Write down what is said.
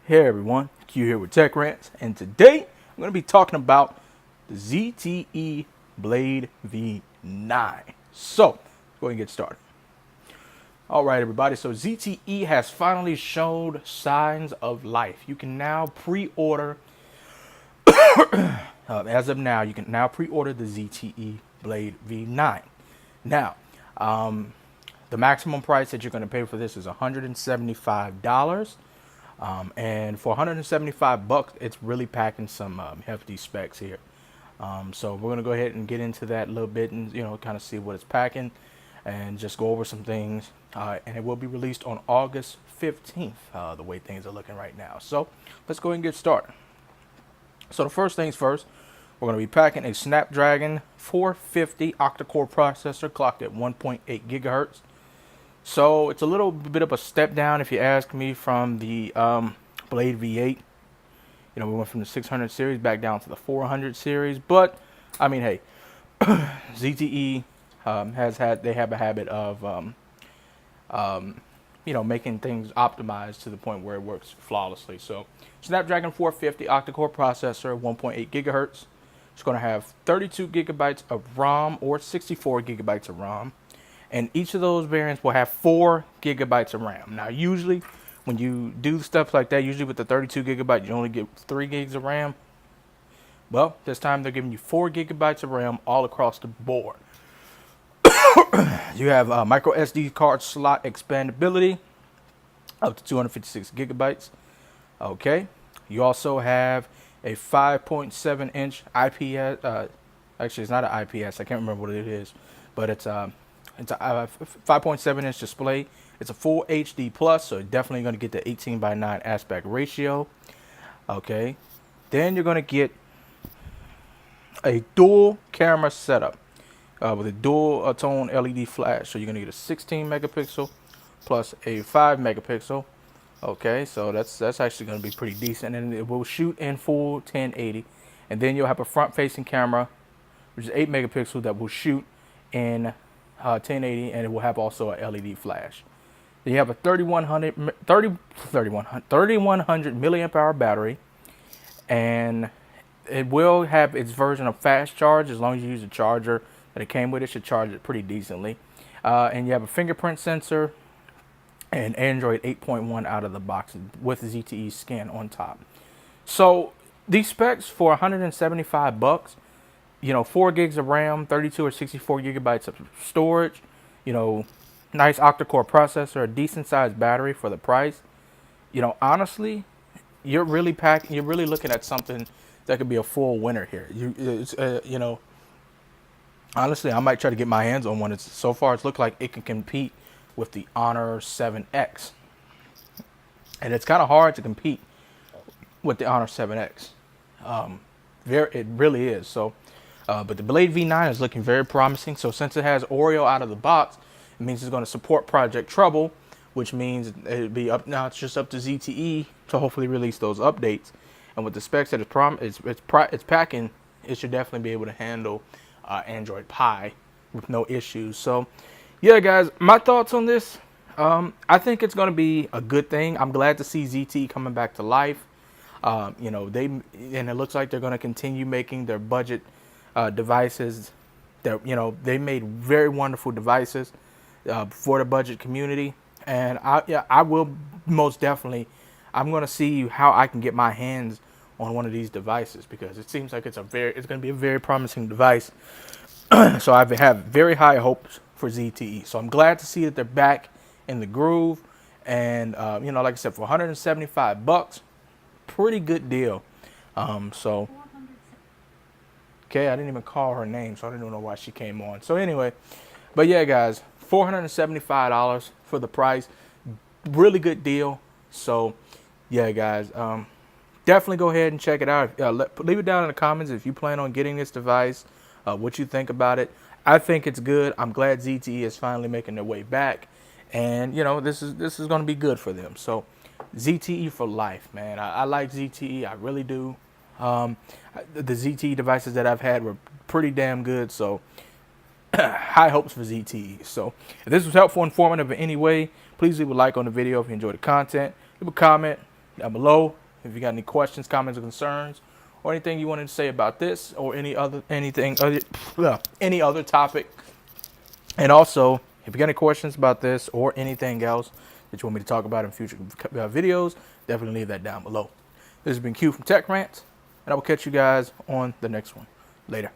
Hey everyone, Q here with Tech Rants, and today I'm going to be talking about the ZTE Blade V9. So, go ahead and get started. Alright everybody, so ZTE has finally showed signs of life. You can now pre-order, as of now, you can now pre-order the ZTE Blade V9. Now, the maximum price that you're going to pay for this is $175. And for 175 bucks, it's really packing some hefty specs here. So we're gonna go ahead and get into that a little bit and kind of see what it's packing and just go over some things. And it will be released on August 15th, the way things are looking right now. So let's go ahead and get started. So the first things first, we're gonna be packing a Snapdragon 450 octa-core processor clocked at 1.8 gigahertz. So it's a little bit of a step down, if you ask me, from the Blade V8. We went from the 600 series back down to the 400 series. But I mean, hey, ZTE they have a habit of making things optimized to the point where it works flawlessly. So Snapdragon 450 octa-core processor, 1.8 gigahertz. It's going to have 32 gigabytes of ROM or 64 gigabytes of ROM. And each of those variants will have 4 gigabytes of RAM. Now, usually when you do stuff like that, usually with the 32 gigabyte, you only get 3 gigs of RAM. Well, this time they're giving you 4 gigabytes of RAM all across the board. You have micro SD card slot expandability up to 256 gigabytes. Okay. You also have a 5.7 inch IPS. Actually, it's not an IPS. I can't remember what it is, but it's a 5.7 inch display. It's a full HD plus, so definitely going to get the 18:9 aspect ratio. Okay, then you're going to get a dual camera setup with a dual tone LED flash. So you're going to get a 16 megapixel plus a 5 megapixel. Okay, so that's actually going to be pretty decent, and it will shoot in full 1080. And then you'll have a front-facing camera, which is 8 megapixel, that will shoot in 1080, and it will have also a LED flash. Then you have a 3100 milliamp hour battery, and it will have its version of fast charge. As long as you use a charger that it came with, it should charge it pretty decently. And you have a fingerprint sensor and Android 8.1 out of the box with ZTE scan on top. So these specs for 175 bucks, 4 gigs of RAM, 32 or 64 gigabytes of storage, nice octa-core processor, a decent sized battery for the price. Honestly, you're really looking at something that could be a full winner here. Honestly, I might try to get my hands on one. So far it's looked like it can compete with the Honor 7X. And it's kind of hard to compete with the Honor 7X. It really is. So but the Blade V9 is looking very promising. So since it has Oreo out of the box, it means it's going to support Project Trouble, which means it'll be up now. It's just up to ZTE to hopefully release those updates. And with the specs that it's packing, it should definitely be able to handle Android Pie with no issues. So yeah, guys, my thoughts on this. I think it's going to be a good thing. I'm glad to see ZTE coming back to life. And it looks like they're going to continue making their budget devices. That they made very wonderful devices for the budget community, and I will most definitely. I'm going to see how I can get my hands on one of these devices, because it seems like it's going to be a very promising device. So I have very high hopes for ZTE. So I'm glad to see that they're back in the groove, and like I said, for 175 bucks, pretty good deal. So okay, I didn't even call her name, so I didn't even know why she came on. So anyway, but yeah, guys, $475 for the price, really good deal. So yeah, guys, definitely go ahead and check it out. Leave it down in the comments if you plan on getting this device, what you think about it. I think it's good. I'm glad ZTE is finally making their way back, and this is going to be good for them. So ZTE for life, man. I like ZTE, I really do. The ZTE devices that I've had were pretty damn good, so high hopes for ZTE. So if this was helpful, informative in any way, please leave a like on the video if you enjoyed the content. Leave a comment, down below. If you got any questions, comments, or concerns, or anything you wanted to say about this or any other topic. And also, if you got any questions about this or anything else that you want me to talk about in future videos, definitely leave that down below. This has been Q from Tech Rants, and I will catch you guys on the next one. Later.